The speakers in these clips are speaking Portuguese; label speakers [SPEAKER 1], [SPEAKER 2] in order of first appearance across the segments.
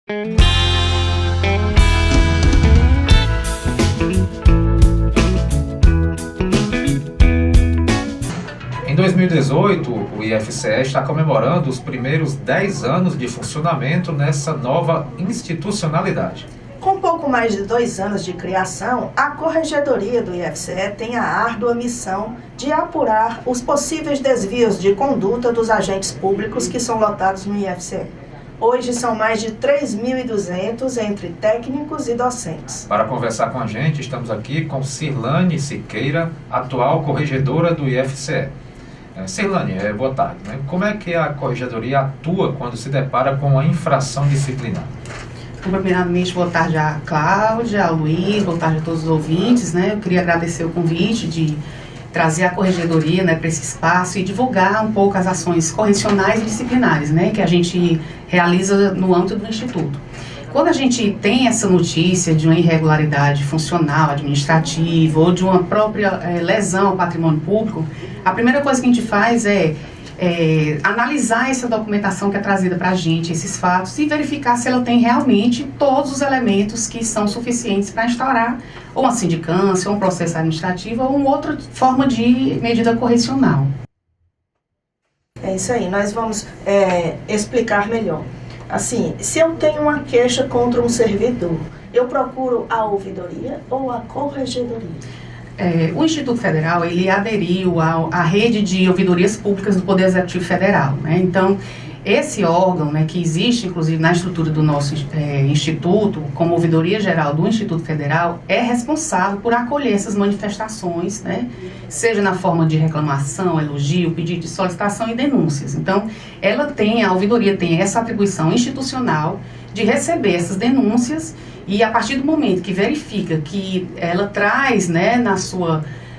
[SPEAKER 1] Em 2018, o IFCE está comemorando os primeiros 10 anos de funcionamento nessa nova institucionalidade.
[SPEAKER 2] Com pouco mais de 2 anos de criação, a Corregedoria do IFCE tem a árdua missão de apurar os possíveis desvios de conduta dos agentes públicos que são lotados no IFCE. Hoje são mais de 3.200 entre técnicos e docentes.
[SPEAKER 1] Para conversar com a gente, estamos aqui com Cirlane Siqueira, atual corregedora do IFCE. Cirlane, boa tarde. Como é que a Corregedoria atua quando se depara com uma infração disciplinar?
[SPEAKER 3] Primeiramente, boa tarde a Cláudia, ao Luiz, boa tarde a todos os ouvintes. Eu queria agradecer o convite de trazer a Corregedoria para esse espaço e divulgar um pouco as ações correcionais e disciplinares que a gente realiza no âmbito do Instituto. Quando a gente tem essa notícia de uma irregularidade funcional, administrativa ou de uma própria lesão ao patrimônio público, a primeira coisa que a gente faz é analisar essa documentação que é trazida para a gente, esses fatos, e verificar se ela tem realmente todos os elementos que são suficientes para instaurar ou uma sindicância, ou um processo administrativo, ou uma outra forma de medida correcional.
[SPEAKER 2] É isso aí, nós vamos explicar melhor. Assim, se eu tenho uma queixa contra um servidor, eu procuro a ouvidoria ou a corregedoria?
[SPEAKER 3] O Instituto Federal, ele aderiu à rede de ouvidorias públicas do Poder Executivo Federal, Então, esse órgão, que existe, inclusive, na estrutura do nosso Instituto, como ouvidoria geral do Instituto Federal, é responsável por acolher essas manifestações, seja na forma de reclamação, elogio, pedido de solicitação e denúncias. Então, a ouvidoria tem essa atribuição institucional de receber essas denúncias e, a partir do momento que verifica que ela traz,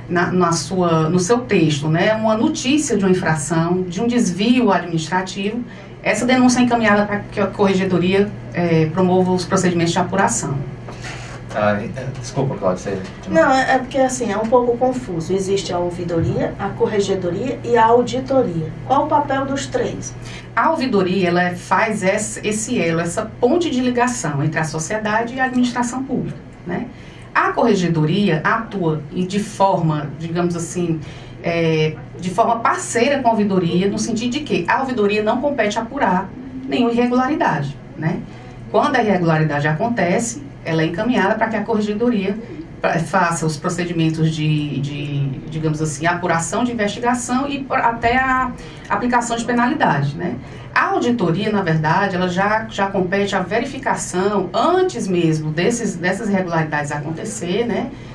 [SPEAKER 3] no seu texto, uma notícia de uma infração, de um desvio administrativo, essa denúncia é encaminhada para que a Corregedoria promova os procedimentos de apuração.
[SPEAKER 1] Desculpa, Cláudia.
[SPEAKER 2] Não, é porque assim, é um pouco confuso. Existe a ouvidoria, a corregedoria e a auditoria. Qual o papel dos três?
[SPEAKER 3] A ouvidoria, ela faz esse elo, essa ponte de ligação entre a sociedade e a administração pública, A corregedoria atua de forma, digamos assim, de forma parceira com a ouvidoria, no sentido de que a ouvidoria não compete apurar nenhuma irregularidade, Quando a irregularidade acontece, ela é encaminhada para que a corregedoria faça os procedimentos digamos assim, apuração de investigação e até a aplicação de penalidade, A auditoria, na verdade, ela já compete a verificação antes mesmo dessas irregularidades acontecer,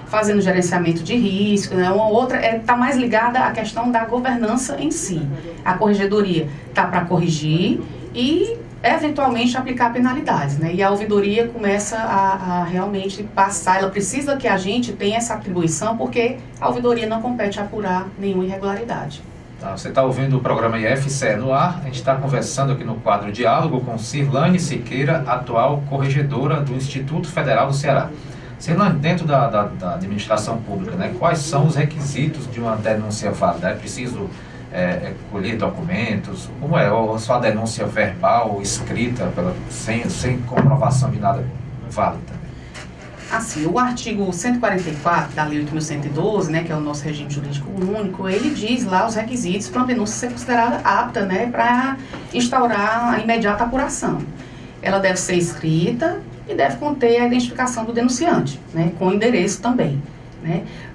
[SPEAKER 3] fazendo gerenciamento de risco, Uma outra está mais ligada à questão da governança em si. A corregedoria está para corrigir e eventualmente aplicar penalidades, E a ouvidoria começa a realmente passar, ela precisa que a gente tenha essa atribuição, porque a ouvidoria não compete apurar nenhuma irregularidade.
[SPEAKER 1] Você está ouvindo o programa IFCE no ar, a gente está conversando aqui no quadro Diálogo com Cirlane Siqueira, atual corregedora do Instituto Federal do Ceará. Cirlane, dentro da administração pública, quais são os requisitos de uma denúncia válida? É preciso colher documentos? Como é? Ou só a denúncia verbal, escrita, sem comprovação de nada válida?
[SPEAKER 3] Assim, o artigo 144 da Lei 8.112, que é o nosso regime jurídico único, ele diz lá os requisitos para uma denúncia ser considerada apta, para instaurar a imediata apuração. Ela deve ser escrita e deve conter a identificação do denunciante, com endereço também.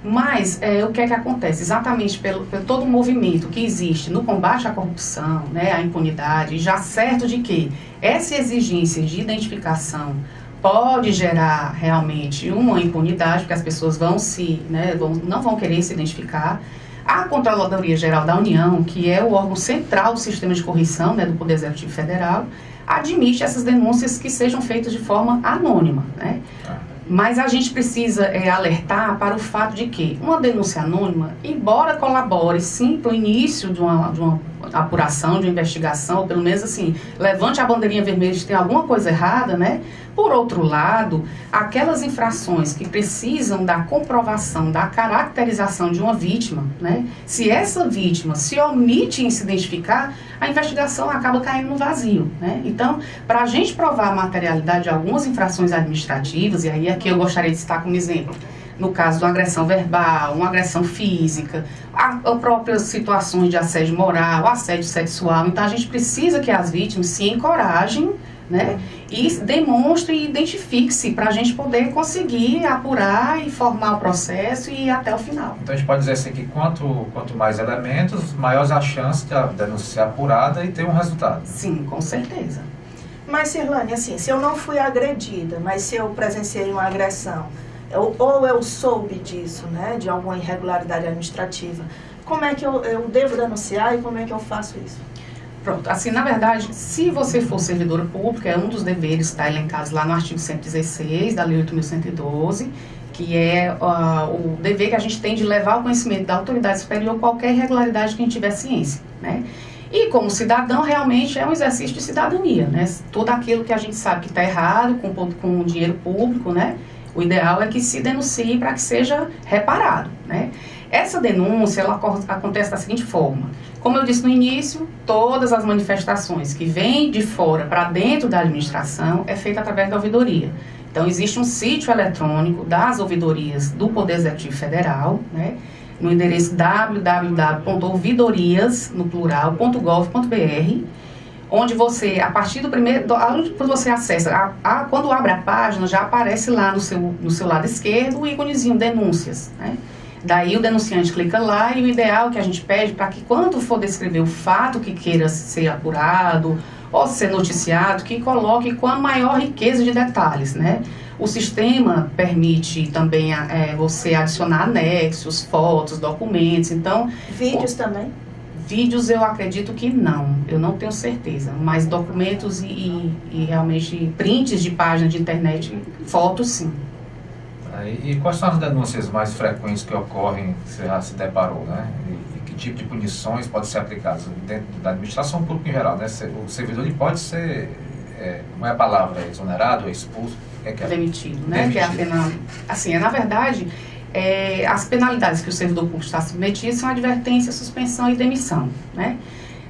[SPEAKER 3] Mas o que é que acontece? Exatamente pelo todo o movimento que existe no combate à corrupção, à impunidade, já certo de que essa exigência de identificação pode gerar realmente uma impunidade, porque as pessoas não vão querer se identificar. A Controladoria Geral da União, que é o órgão central do sistema de correição do Poder Executivo Federal, admite essas denúncias que sejam feitas de forma anônima, Mas a gente precisa alertar para o fato de que uma denúncia anônima, embora colabore sim para o início de uma apuração, de uma investigação, ou pelo menos assim, levante a bandeirinha vermelha de ter alguma coisa errada, né? Por outro lado, aquelas infrações que precisam da comprovação, da caracterização de uma vítima, né? Se essa vítima se omite em se identificar, a investigação acaba caindo no vazio, né? Então, para a gente provar a materialidade de algumas infrações administrativas, e aí aqui eu gostaria de citar como exemplo, no caso de uma agressão verbal, uma agressão física, as próprias situações de assédio moral, assédio sexual. Então, a gente precisa que as vítimas se encorajem, né, e demonstre e identifique-se para a gente poder conseguir apurar e formar o processo e ir até o final.
[SPEAKER 1] Então a gente pode dizer assim que quanto mais elementos, maior a chance de a denúncia ser apurada e ter um resultado.
[SPEAKER 3] Sim, com certeza.
[SPEAKER 2] Mas, Sirlane, assim, se eu não fui agredida, mas se eu presenciei uma agressão, ou eu soube disso, né, de alguma irregularidade administrativa, como é que eu devo denunciar e como é que eu faço isso?
[SPEAKER 3] Pronto, assim, na verdade, se você for servidora pública, é um dos deveres, está elencado lá no artigo 116 da Lei 8.112, que é o dever que a gente tem de levar ao conhecimento da autoridade superior qualquer irregularidade que a gente tiver ciência, né? E como cidadão, realmente é um exercício de cidadania, né? Tudo aquilo que a gente sabe que está errado com o dinheiro público, né? O ideal é que se denuncie para que seja reparado, né? Essa denúncia, ela acontece da seguinte forma. Como eu disse no início, todas as manifestações que vêm de fora para dentro da administração é feita através da ouvidoria. Então, existe um sítio eletrônico das ouvidorias do Poder Executivo Federal, né, no endereço www.ouvidorias, no plural, .gov.br, onde você, a partir do primeiro, quando você acessa, quando abre a página, já aparece lá no seu lado esquerdo o íconezinho denúncias, né? Daí o denunciante clica lá e o ideal que a gente pede para que quando for descrever o fato que queira ser apurado ou ser noticiado, que coloque com a maior riqueza de detalhes, né? O sistema permite também você adicionar anexos, fotos, documentos, então...
[SPEAKER 2] Vídeos também?
[SPEAKER 3] Vídeos eu acredito que não, eu não tenho certeza, mas documentos e realmente prints de página de internet, fotos sim.
[SPEAKER 1] E quais são as denúncias mais frequentes que ocorrem, que você já se deparou, né? E que tipo de punições podem ser aplicadas dentro da administração pública em geral, né? O servidor ele pode ser, não é a palavra, exonerado, expulso, o que é?
[SPEAKER 3] Demitido, né?
[SPEAKER 1] Demitido.
[SPEAKER 3] Que é a pena, assim, na verdade, as penalidades que o servidor público está submetido são advertência, suspensão e demissão, né?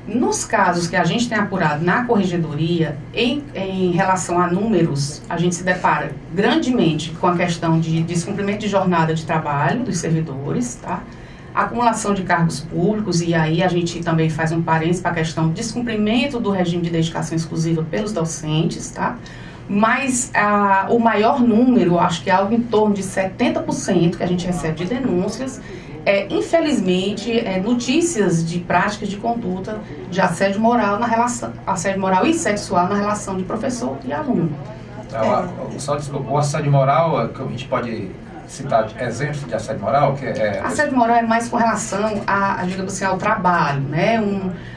[SPEAKER 3] Nos casos que a gente tem apurado na corregedoria, em relação a números, a gente se depara grandemente com a questão de descumprimento de jornada de trabalho dos servidores, tá? Acumulação de cargos públicos, e aí a gente também faz um parênteses para a questão do descumprimento do regime de dedicação exclusiva pelos docentes, tá? Mas o maior número, acho que é algo em torno de 70% que a gente recebe de denúncias, infelizmente, notícias de práticas de conduta de assédio moral assédio moral e sexual na relação de professor e aluno.
[SPEAKER 1] Só desculpa, o assédio moral, que a gente pode citar exemplos de assédio moral?
[SPEAKER 3] Assédio moral é mais com relação digamos assim, ao trabalho, né?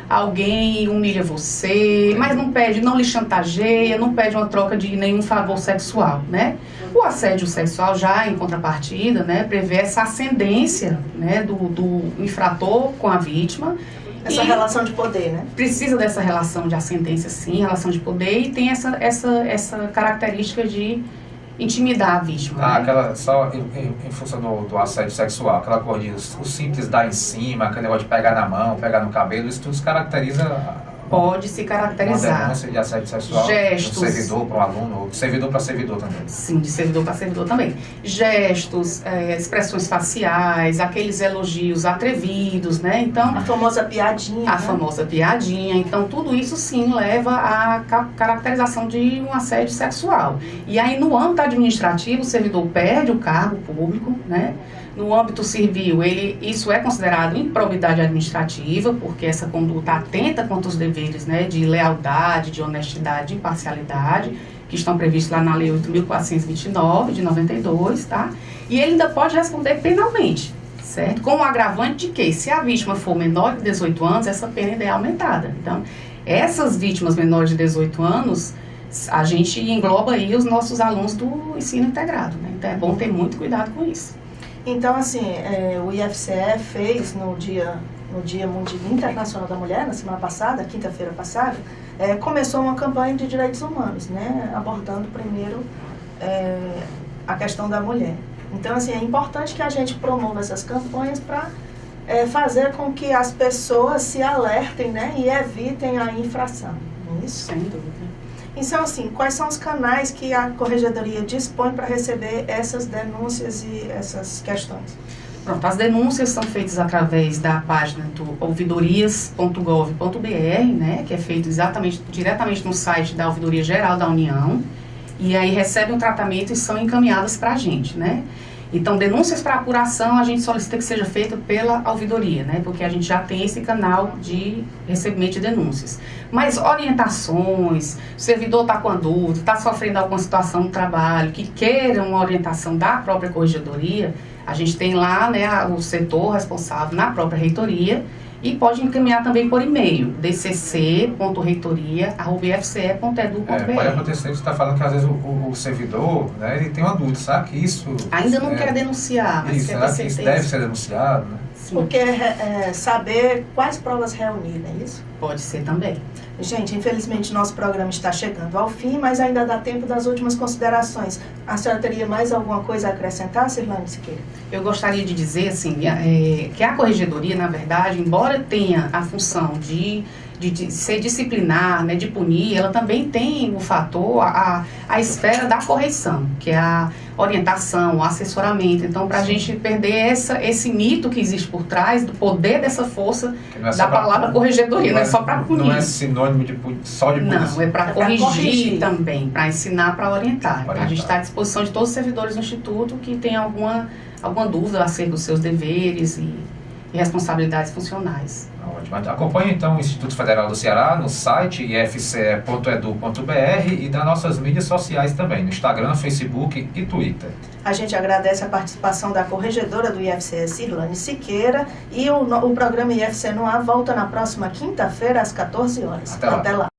[SPEAKER 3] Alguém humilha você, mas não lhe chantageia, não pede uma troca de nenhum favor sexual, né? O assédio sexual já, em contrapartida, né, prevê essa ascendência, né, do infrator com a vítima.
[SPEAKER 2] Essa relação de poder, né?
[SPEAKER 3] Precisa dessa relação de ascendência, sim, relação de poder, e tem essa característica de intimidar a vítima. Né?
[SPEAKER 1] Aquela, só em função do assédio sexual, aquela coisa de o simples dar em cima, aquele negócio de pegar na mão, pegar no cabelo, isso tudo se caracteriza...
[SPEAKER 3] Pode se caracterizar.
[SPEAKER 1] Uma denúncia de assédio sexual,
[SPEAKER 3] gestos,
[SPEAKER 1] de servidor para um aluno, ou de servidor para servidor também.
[SPEAKER 3] Sim, de servidor para servidor também. Gestos, expressões faciais, aqueles elogios atrevidos, né? Então,
[SPEAKER 2] a famosa piadinha.
[SPEAKER 3] A famosa piadinha. Então, tudo isso sim leva à caracterização de um assédio sexual. E aí, no âmbito administrativo, o servidor perde o cargo público, né? No âmbito civil, isso é considerado improbidade administrativa, porque essa conduta atenta contra os deveres, né, de lealdade, de honestidade, de imparcialidade, que estão previstos lá na Lei 8.429, de 92, tá? E ele ainda pode responder penalmente, certo? Com o agravante de que, se a vítima for menor de 18 anos, essa pena ainda é aumentada. Então, essas vítimas menores de 18 anos, a gente engloba aí os nossos alunos do ensino integrado, né? Então, é bom ter muito cuidado com isso.
[SPEAKER 2] Então, assim, o IFCE fez no dia no Dia Internacional da Mulher, na semana passada, quinta-feira passada, começou uma campanha de direitos humanos, né, abordando primeiro a questão da mulher. Então, assim, é importante que a gente promova essas campanhas para fazer com que as pessoas se alertem, né, e evitem a infração. Não é isso?
[SPEAKER 3] Sem dúvida.
[SPEAKER 2] Então, assim, quais são os canais que a Corregedoria dispõe para receber essas denúncias e essas questões?
[SPEAKER 3] Pronto, as denúncias são feitas através da página do ouvidorias.gov.br, né, que é feito diretamente no site da Ouvidoria Geral da União, e aí recebem um tratamento e são encaminhadas para a gente, né. Então, denúncias para apuração, a gente solicita que seja feita pela ouvidoria, né? Porque a gente já tem esse canal de recebimento de denúncias. Mas orientações, o servidor está com a dúvida, está sofrendo alguma situação no trabalho, que queira uma orientação da própria corregedoria, a gente tem lá, né, o setor responsável na própria reitoria, e pode encaminhar também por e-mail, dcc.reitoria@ifce.edu.br.
[SPEAKER 1] Pode acontecer que você está falando que às vezes o servidor, né, ele tem uma dúvida, será que isso...
[SPEAKER 3] Ainda não quer denunciar, mas
[SPEAKER 1] será que isso deve ser denunciado? Né?
[SPEAKER 2] Sim. Porque saber quais provas reunir, não é isso?
[SPEAKER 3] Pode ser também.
[SPEAKER 2] Gente, infelizmente nosso programa está chegando ao fim, mas ainda dá tempo das últimas considerações. A senhora teria mais alguma coisa a acrescentar, Sirlane Siqueira?
[SPEAKER 3] Eu gostaria de dizer assim, que a corregedoria, na verdade, embora tenha a função de ser disciplinar, né, de punir, ela também tem o fator, a esfera da correção, que é a orientação, o assessoramento. Então, para a gente perder esse mito que existe por trás do poder dessa força da palavra corregedoria, não é só para punir.
[SPEAKER 1] Não é sinônimo só de punição.
[SPEAKER 3] Não, é para corrigir também, para ensinar, para orientar. A gente está à disposição de todos os servidores do Instituto que têm alguma dúvida acerca dos seus deveres e responsabilidades funcionais.
[SPEAKER 1] Ótimo. Acompanhe então o Instituto Federal do Ceará no site ifce.edu.br e das nossas mídias sociais também, no Instagram, Facebook e Twitter.
[SPEAKER 2] A gente agradece a participação da corregedora do IFCE, Sirlane Siqueira, e o programa IFCE no Ar volta na próxima quinta-feira às 14 horas. Até lá.